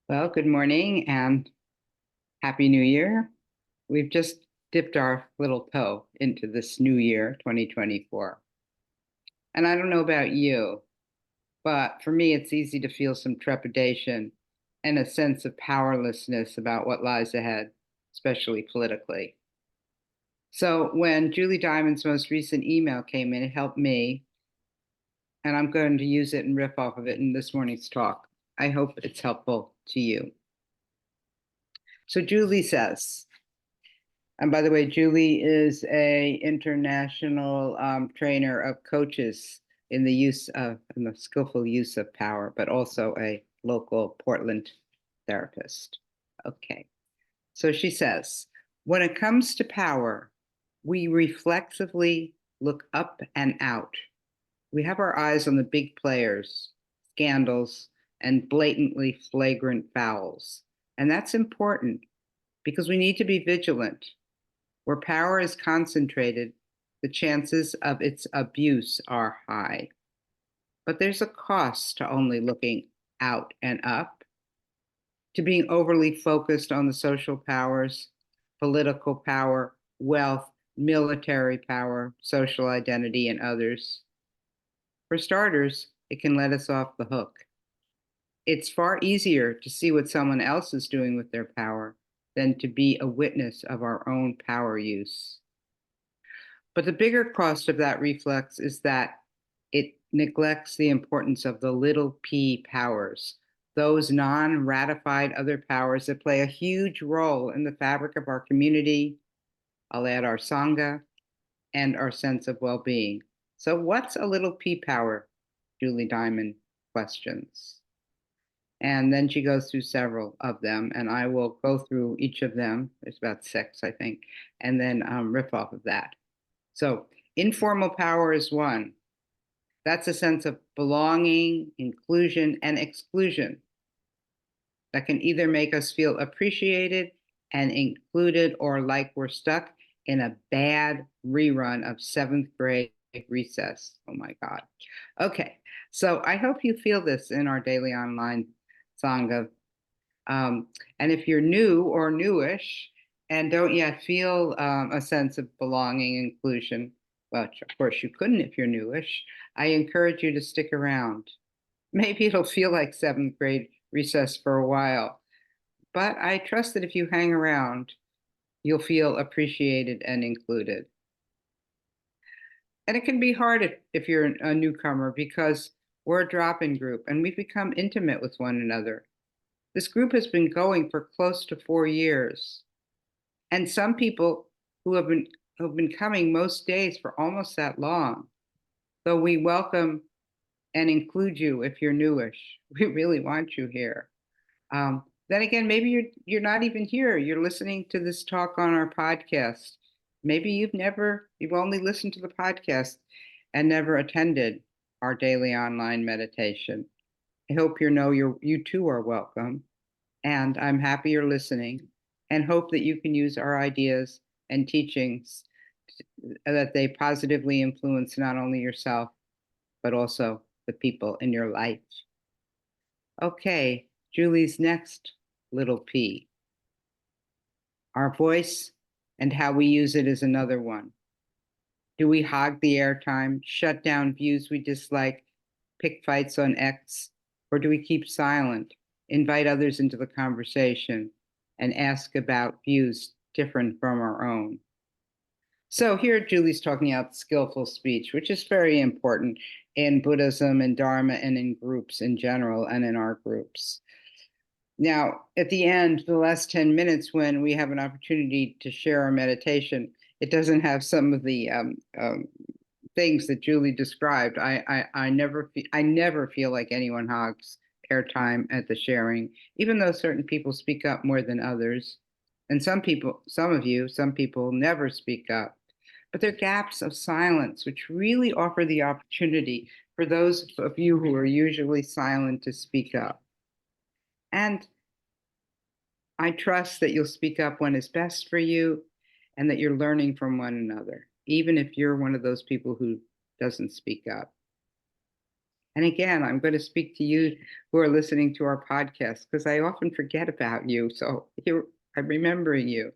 Well, good morning and Happy New Year. We've just dipped our little toe into this new year, 2024. And I don't know about you, but for me, it's easy to feel some trepidation and a sense of powerlessness about what lies ahead, especially politically. So when Julie Diamond's most recent email came in, it helped me, and I'm going to use it and riff off of it in this morning's talk. I hope it's helpful to you. So Julie says, and by the way, Julie is a international trainer of coaches in the skillful use of power, but also a local Portland therapist. Okay. So she says, when it comes to power, we reflexively look up and out. We have our eyes on the big players, scandals, and blatantly flagrant fouls. And that's important because we need to be vigilant. Where power is concentrated, the chances of its abuse are high. But there's a cost to only looking out and up, to being overly focused on the social powers, political power, wealth, military power, social identity, and others. For starters, it can let us off the hook. It's far easier to see what someone else is doing with their power than to be a witness of our own power use. But the bigger cost of that reflex is that it neglects the importance of the little p powers, those non ratified other powers that play a huge role in the fabric of our community. I'll add our Sangha and our sense of well being. So, what's a little p power? Julie Diamond questions. And then she goes through several of them, and I will go through each of them. There's about six, I think, and then riff off of that. So, informal power is one. That's a sense of belonging, inclusion, and exclusion that can either make us feel appreciated and included or like we're stuck in a bad rerun of seventh grade recess. Oh my God. Okay, so I hope you feel this in our daily online Sangha. And if you're new or newish and don't yet feel a sense of belonging, inclusion, well, of course you couldn't if you're newish, I encourage you to stick around. Maybe it'll feel like seventh grade recess for a while, but I trust that if you hang around, you'll feel appreciated and included. And it can be hard if you're a newcomer because we're a drop-in group and we've become intimate with one another. This group has been going for close to 4 years. And some people who have been coming most days for almost that long. Though we welcome and include you if you're newish. We really want you here. Then again, maybe you're not even here. You're listening to this talk on our podcast. Maybe you've only listened to the podcast and never attended our daily online meditation. I hope you too are welcome. And I'm happy you're listening and hope that you can use our ideas and teachings that they positively influence not only yourself, but also the people in your life. Okay, Julie's next little P. Our voice and how we use it is another one. Do we hog the airtime, shut down views we dislike, pick fights on X, or do we keep silent, invite others into the conversation, and ask about views different from our own? So here Julie's talking about skillful speech, which is very important in Buddhism and Dharma and in groups in general and in our groups. Now, at the end, the last 10 minutes, when we have an opportunity to share our meditation, it doesn't have some of the things that Julie described. I never feel like anyone hogs airtime at the sharing, even though certain people speak up more than others. And some people never speak up. But there are gaps of silence, which really offer the opportunity for those of you who are usually silent to speak up. And I trust that you'll speak up when it's best for you and that you're learning from one another, even if you're one of those people who doesn't speak up. And again, I'm going to speak to you who are listening to our podcast because I often forget about you. So here I'm remembering you.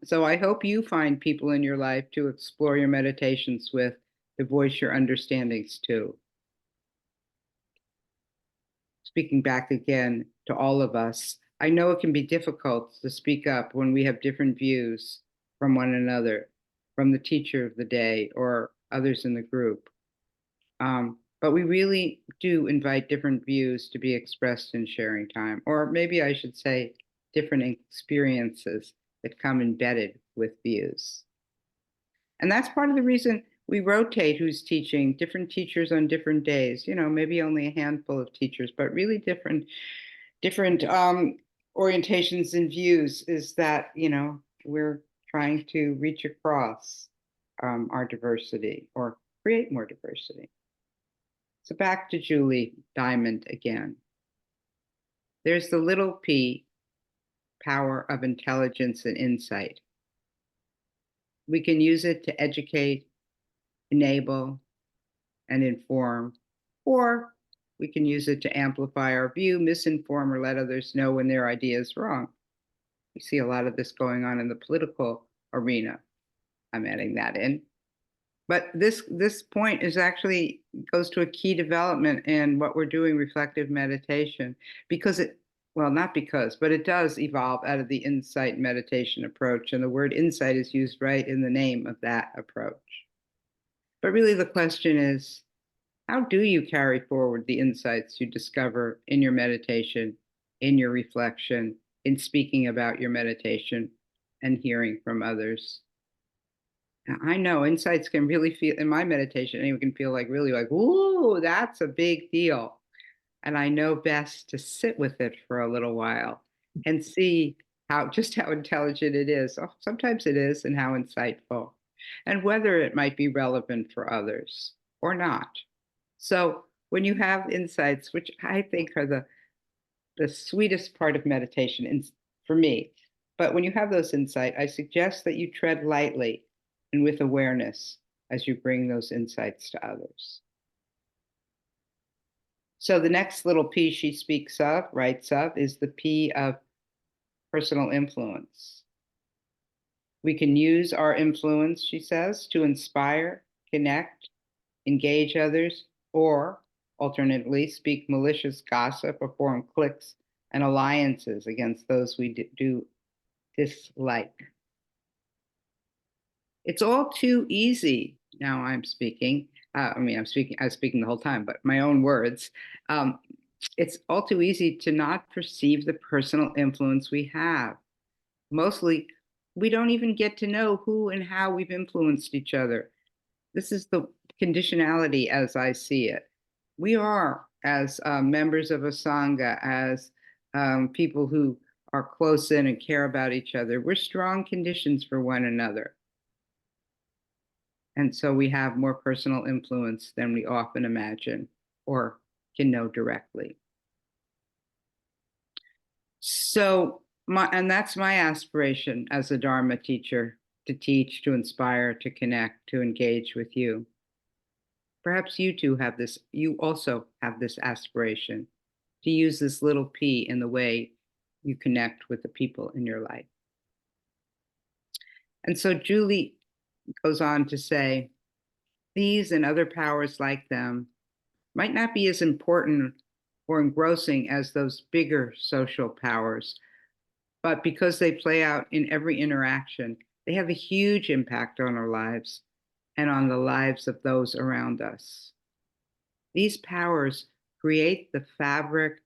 So I hope you find people in your life to explore your meditations with, to voice your understandings to. Speaking back again to all of us, I know it can be difficult to speak up when we have different views from one another, from the teacher of the day or others in the group. But we really do invite different views to be expressed in sharing time, or maybe I should say different experiences that come embedded with views. And that's part of the reason we rotate who's teaching, different teachers on different days, maybe only a handful of teachers, but really different orientations and views is that, we're trying to reach across our diversity or create more diversity. So back to Julie Diamond again. There's the little p, power of intelligence and insight. We can use it to educate, enable, and inform, or we can use it to amplify our view, misinform, or let others know when their idea is wrong. We see a lot of this going on in the political arena. I'm adding that in. But this point is actually goes to a key development in what we're doing, reflective meditation, because not because, but it does evolve out of the insight meditation approach. And the word insight is used right in the name of that approach. But really the question is, how do you carry forward the insights you discover in your meditation, in your reflection, in speaking about your meditation and hearing from others? Now, I know insights can really feel, in my meditation, anyone can feel like really like, ooh, that's a big deal. And I know best to sit with it for a little while and see just how intelligent it is. Oh, sometimes it is, and how insightful, and whether it might be relevant for others or not. So when you have insights, which I think are the sweetest part of meditation for me, but when you have those insights, I suggest that you tread lightly and with awareness as you bring those insights to others. So the next little P she writes of, is the P of personal influence. We can use our influence, she says, to inspire, connect, engage others, or alternately speak malicious gossip or form cliques and alliances against those we do dislike. It's all too easy. Now I'm speaking. I was speaking the whole time, but my own words. It's all too easy to not perceive the personal influence we have. Mostly, we don't even get to know who and how we've influenced each other. This is the conditionality as I see it. We are, as members of a Sangha, as people who are close in and care about each other, we're strong conditions for one another. And so we have more personal influence than we often imagine or can know directly. So, and that's my aspiration as a Dharma teacher, to teach, to inspire, to connect, to engage with you. Perhaps you also have this aspiration to use this little p in the way you connect with the people in your life. And so Julie goes on to say, these and other powers like them might not be as important or engrossing as those bigger social powers, but because they play out in every interaction, they have a huge impact on our lives and on the lives of those around us. These powers create the fabric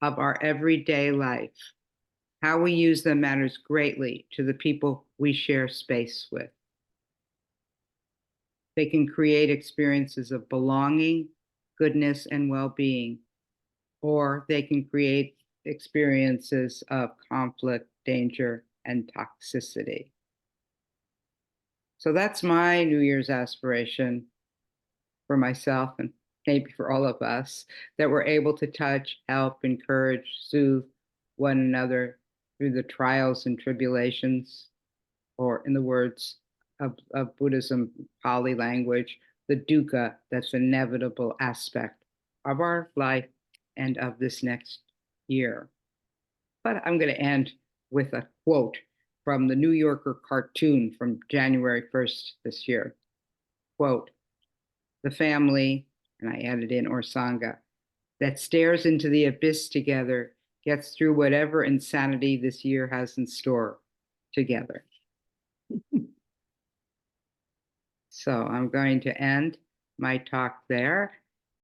of our everyday life. How we use them matters greatly to the people we share space with. They can create experiences of belonging, goodness, and well-being, or they can create experiences of conflict, danger, and toxicity. So that's my New Year's aspiration for myself and maybe for all of us, that we're able to touch, help, encourage, soothe one another through the trials and tribulations, or in the words of Buddhism, Pali language, the dukkha that's inevitable aspect of our life and of this next year. But I'm going to end with a quote from the New Yorker cartoon from January 1st this year. Quote, the family, and I added in or Sangha, that stares into the abyss together gets through whatever insanity this year has in store together. So I'm going to end my talk there.